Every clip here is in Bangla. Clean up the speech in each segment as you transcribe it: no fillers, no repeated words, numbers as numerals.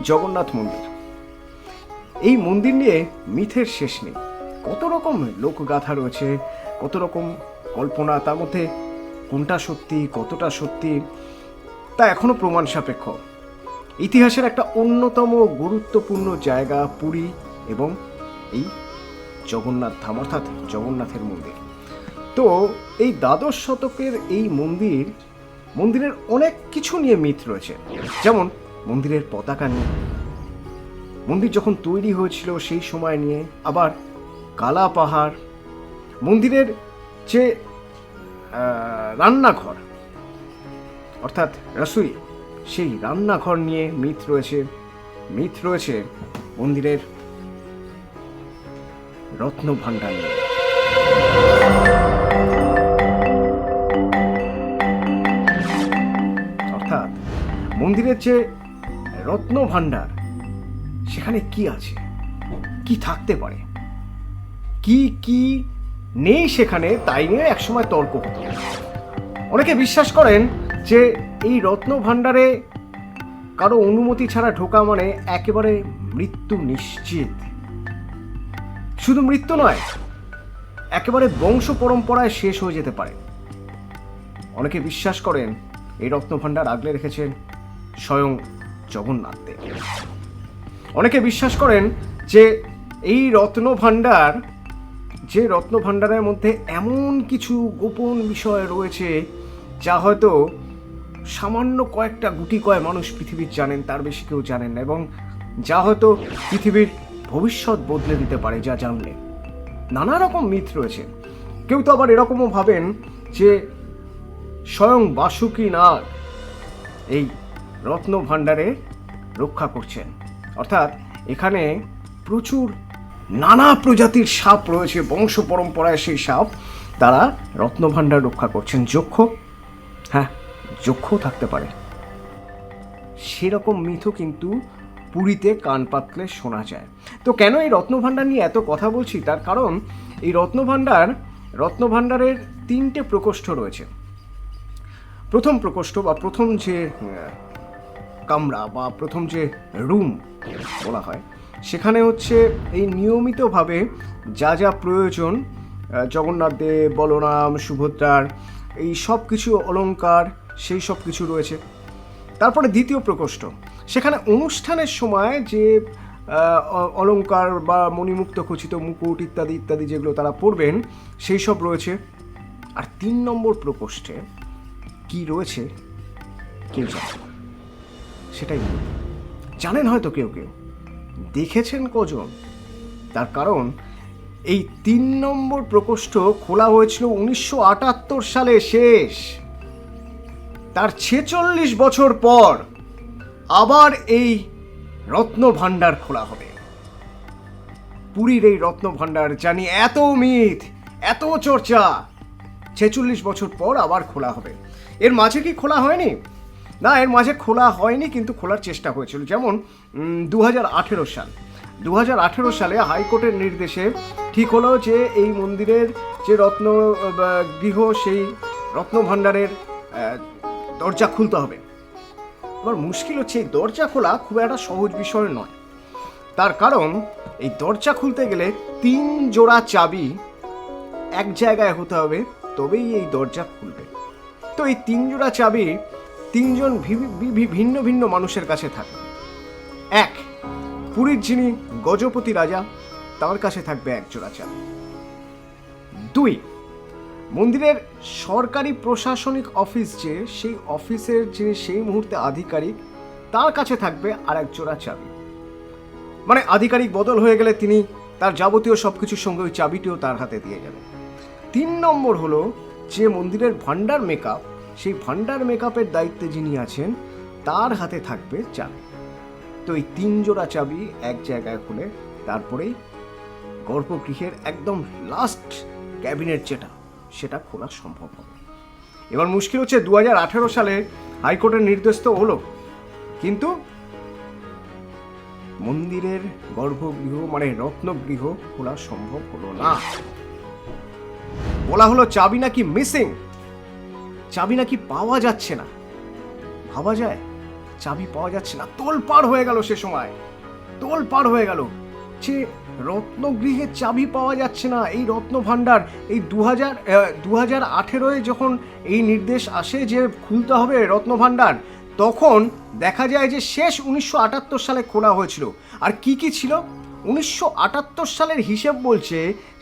জগন্নাথ মন্দির, এই মন্দির নিয়ে মিথের শেষ নেই। কত রকম লোকগাথা রয়েছে, কত রকম কল্পনা, তার মধ্যে কোনটা সত্যি কতটা সত্যি তা এখনো প্রমাণ সাপেক্ষ। ইতিহাসের একটা অন্যতম গুরুত্বপূর্ণ জায়গা পুরী এবং এই জগন্নাথ ধাম অর্থাৎ জগন্নাথের মন্দির। তো এই দ্বাদশ শতকের এই মন্দিরের অনেক কিছু নিয়ে মিথ রয়েছে, যেমন মন্দিরের পতাকা নিয়ে, মন্দির যখন তৈরি হয়েছিল সেই সময় নিয়ে, আবার কালা পাহাড়, মন্দিরের যে রান্নাঘর অর্থাৎ রসুই, সেই রান্নাঘর নিয়ে মিথ রয়েছে মন্দিরের রত্ন ভাণ্ডার নিয়ে। অর্থাৎ মন্দিরের যে রত্ন ভাণ্ডার, সেখানে কি আছে, কি থাকতে পারে, কি কি নেই সেখানে, তাই নিয়ে একসময় তর্ক হতো। অনেকে বিশ্বাস করেন যে এই রত্ন ভাণ্ডারে কারো অনুমতি ছাড়া ঢোকা মানে একেবারে মৃত্যু নিশ্চিত। শুধু মৃত্যু নয়, একেবারে বংশ পরম্পরায় শেষ হয়ে যেতে পারে। অনেকে বিশ্বাস করেন এই রত্ন ভাণ্ডার আগলে রেখেছেন স্বয়ং জগন্নাথ দেব। অনেকে বিশ্বাস করেন যে এই রত্ন ভাণ্ডারের মধ্যে এমন কিছু গোপন বিষয় রয়েছে যা হয়তো সামান্য কয়েকটা গুটি কয় মানুষ পৃথিবীর জানেন, তার বেশি কেউ জানেন না, এবং যা হয়তো পৃথিবীর ভবিষ্যৎ বদলে দিতে পারে যা জানলে। নানা রকম মিথ রয়েছে। কেউ তো আবার এরকমও ভাবেন যে স্বয়ং বাসুকীনাথ এই রত্ন ভাণ্ডারে রক্ষা করছেন, অর্থাৎ এখানে প্রচুর নানা প্রজাতির সাপ রয়েছে, বংশ পরম্পরায় সেই সাপ, তারা রত্ন ভাণ্ডার রক্ষা করছেন। যক্ষও থাকতে পারে। সেরকম মিথও কিন্তু পুরীতে কান পাতলে শোনা যায়। তো কেন এই রত্ন ভাণ্ডার নিয়ে এত কথা বলছি, তার কারণ এই রত্ন ভাণ্ডারের 3টে প্রকোষ্ঠ রয়েছে। প্রথম প্রকোষ্ঠ বা প্রথম যে কামরা বা প্রথম যে রুম বলা হয়, সেখানে হচ্ছে এই নিয়মিতভাবে যা যা প্রয়োজন জগন্নাথ দেব, বলরাম, সুভদ্রার এই সব কিছু অলংকার, সেই সব কিছু রয়েছে। তারপরে দ্বিতীয় প্রকোষ্ঠ, সেখানে অনুষ্ঠানের সময় যে অলংকার বা মণিমুক্ত খচিত মুকুট ইত্যাদি ইত্যাদি যেগুলো তারা পরবেন, সেই সব রয়েছে। আর 3 নম্বর প্রকোষ্ঠে কি রয়েছে কেউ জানে না, সেটাই জানেন হয়তো কেউ কেউ, দেখেছেন কজন। তার কারণ এই 3 নম্বর প্রকোষ্ঠ খোলা হয়েছিল 1978 সালে শেষ। তার 46 বছর পর আবার এই রত্ন ভাণ্ডার খোলা হবে। পুরীর এই রত্ন ভাণ্ডার জানি এত মিথ, এত চর্চা, 46 বছর পর আবার খোলা হবে। এর মাঝে কি খোলা হয়নি? না, এর মাঝে খোলা হয়নি, কিন্তু খোলার চেষ্টা হয়েছিল। যেমন 2018 সালে হাইকোর্টের নির্দেশে ঠিক হলো যে এই মন্দিরের যে রত্ন গৃহ, সেই রত্ন ভাণ্ডারের দরজা খুলতে হবে। এবার মুশকিল হচ্ছে এই দরজা খোলা খুব একটা সহজ বিষয় নয়। তার কারণ এই দরজা খুলতে গেলে 3 জোড়া চাবি এক জায়গায় হতে হবে, তবেই এই দরজা খুলবে। তো এই 3 জোড়া চাবি 3 জন ভিন্ন ভিন্ন মানুষের কাছে থাকে। 1, পুরীর যিনি গজপতি রাজা, তার কাছে থাকবে 1 জোড়া চাবি। 2, মন্দিরের সরকারি প্রশাসনিক অফিস সেই অফিসের যিনি সেই মুহূর্তে আধিকারিক, তার কাছে থাকবে আর 1 জোড়া চাবি। মানে আধিকারিক বদল হয়ে গেলে তিনি তার যাবতীয় সবকিছুর সঙ্গে ওই চাবিটিও তার হাতে দিয়ে যাবেন। 3 নম্বর হলো যে মন্দিরের ভাণ্ডার মেকআপ, সেই ভাণ্ডার মেকআপের দায়িত্বে যিনি আছেন, তার হাতে থাকবে চাবি। তো এই 3 জোড়া চাবি এক জায়গায় খুলে তারপরেই গর্ভগৃহের একদম লাস্ট ক্যাবিনেট সেটা খোলা সম্ভব হবে। এবার মুশকিল হচ্ছে 2018 সালে হাইকোর্টের নির্দেশ তো হলো, কিন্তু মন্দিরের গর্ভগৃহ মানে রত্নগৃহ খোলা সম্ভব হলো না। বলা হলো চাবি নাকি মিসিং, চাবি নাকি পাওয়া যাচ্ছে না। ভাবা যায় চাবি পাওয়া যাচ্ছে না। তোলপাড় হয়ে গেল সে সময়, তোলপাড় হয়ে গেল যে রত্নগৃহের চাবি পাওয়া যাচ্ছে না। এই রত্নভাণ্ডার এই 2018 যখন এই নির্দেশ আসে যে খুলতে হবে রত্নভাণ্ডার, তখন দেখা যায় যে শেষ 1978 সালে খোলা হয়েছিল। আর কি কি ছিল 1978 সালের হিসেব বলছে,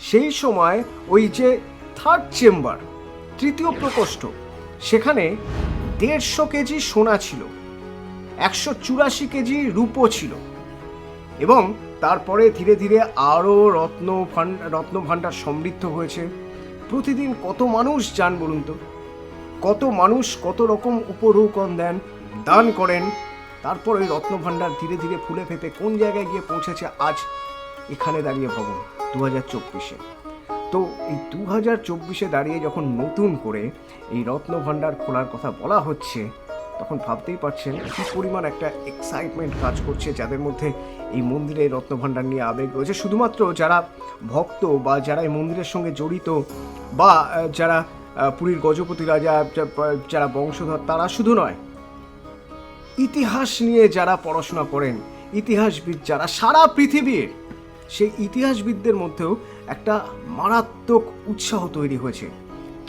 সেই সময় ওই যে থার্ড চেম্বার, তৃতীয় প্রকোষ্ঠ, সেখানে 150 কেজি সোনা ছিল, 184 কেজি রূপো ছিল, এবং তারপরে ধীরে ধীরে আরও রত্নভাণ্ডার সমৃদ্ধ হয়েছে। প্রতিদিন কত মানুষ যান বলুন তো, কত মানুষ কত রকম উপঢৌকন দেন, দান করেন। তারপর ওই রত্নভাণ্ডার ধীরে ধীরে ফুলে ফেপে কোন জায়গায় গিয়ে পৌঁছেছে আজ এখানে দাঁড়িয়ে ভবন 2024-এ। তো এই 2024-এ দাঁড়িয়ে যখন নতুন করে এই রত্নভাণ্ডার খোলার কথা বলা হচ্ছে, তখন ভাবতেই পারছেন কী পরিমাণ একটা এক্সাইটমেন্ট কাজ করছে যাদের মধ্যে এই মন্দিরে রত্নভাণ্ডার নিয়ে আবেগ রয়েছে। শুধুমাত্র যারা ভক্ত বা যারা এই মন্দিরের সঙ্গে জড়িত বা যারা পুরীর গজপতি রাজা যারা বংশধর, তারা শুধু নয়, ইতিহাস নিয়ে যারা পড়াশোনা করেন, ইতিহাসবিদ যারা সারা পৃথিবীর, সেই ইতিহাসবিদদের মধ্যেও একটা মারাত্মক উৎসাহ তৈরি হয়েছে।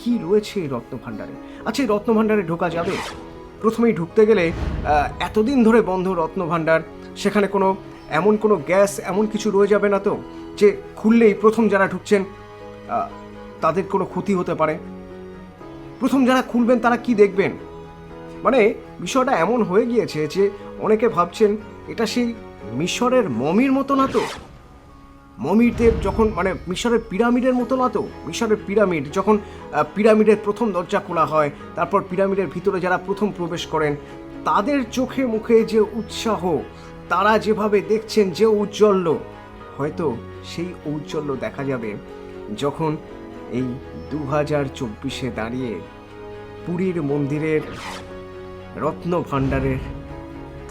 কি রয়েছে এই রত্নভাণ্ডারে? আচ্ছা, এই রত্নভাণ্ডারে ঢোকা যাবে? প্রথমেই ঢুকতে গেলে এতদিন ধরে বন্ধ রত্নভাণ্ডার, সেখানে এমন কোনো গ্যাস এমন কিছু রয়ে যাবে না তো যে খুললেই প্রথম যারা ঢুকছেন তাদের কোনো ক্ষতি হতে পারে? প্রথম যারা খুলবেন তারা কি দেখবেন? মানে বিষয়টা এমন হয়ে গিয়েছে যে অনেকে ভাবছেন এটা সেই মিশরের মমির মতো না তো? মমিদের যখন মিশরের পিরামিডের মতো না তো? মিশরের পিরামিড যখন পিরামিডের প্রথম দরজা খোলা হয়, তারপর পিরামিডের ভিতরে যারা প্রথম প্রবেশ করেন, তাদের চোখে মুখে যে উৎসাহ, তারা যেভাবে দেখছেন যে ঔজ্জ্বল্য, হয়তো সেই ঔজ্জ্বল্য দেখা যাবে যখন এই 2024-এ দাঁড়িয়ে পুরীর মন্দিরের রত্নভাণ্ডারের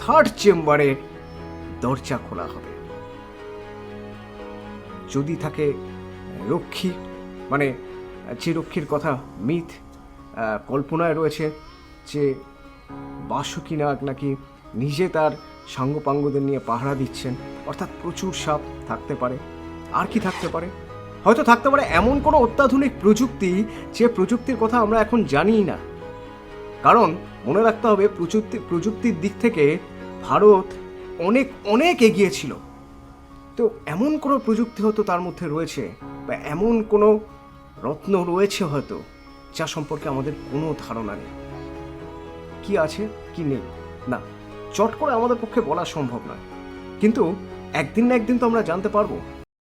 থার্ড চেম্বারের দরজা খোলা হবে। যদি থাকে রক্ষী, যে রক্ষীর কথা মিথ কল্পনায় রয়েছে, যে বাসুকীনাগ নাকি নিজে তার সাঙ্গপাঙ্গদের নিয়ে পাহারা দিচ্ছেন, অর্থাৎ প্রচুর সাপ থাকতে পারে। আর কি থাকতে পারে? হয়তো থাকতে পারে এমন কোনো অত্যাধুনিক প্রযুক্তি, যে প্রযুক্তির কথা আমরা এখন জানিই না। কারণ মনে রাখতে হবে, প্রযুক্তির দিক থেকে ভারত অনেক অনেক এগিয়ে ছিল। তো এমন কোনো প্রযুক্তি হয়তো তার মধ্যে রয়েছে, বা এমন কোনো রত্ন রয়েছে হয়তো, যা সম্পর্কে আমাদের কোনো ধারণা নেই। কি আছে কি নেই না চট করে আমাদের পক্ষে বলা সম্ভব নয়, কিন্তু একদিন না একদিন তো আমরা জানতে পারবো।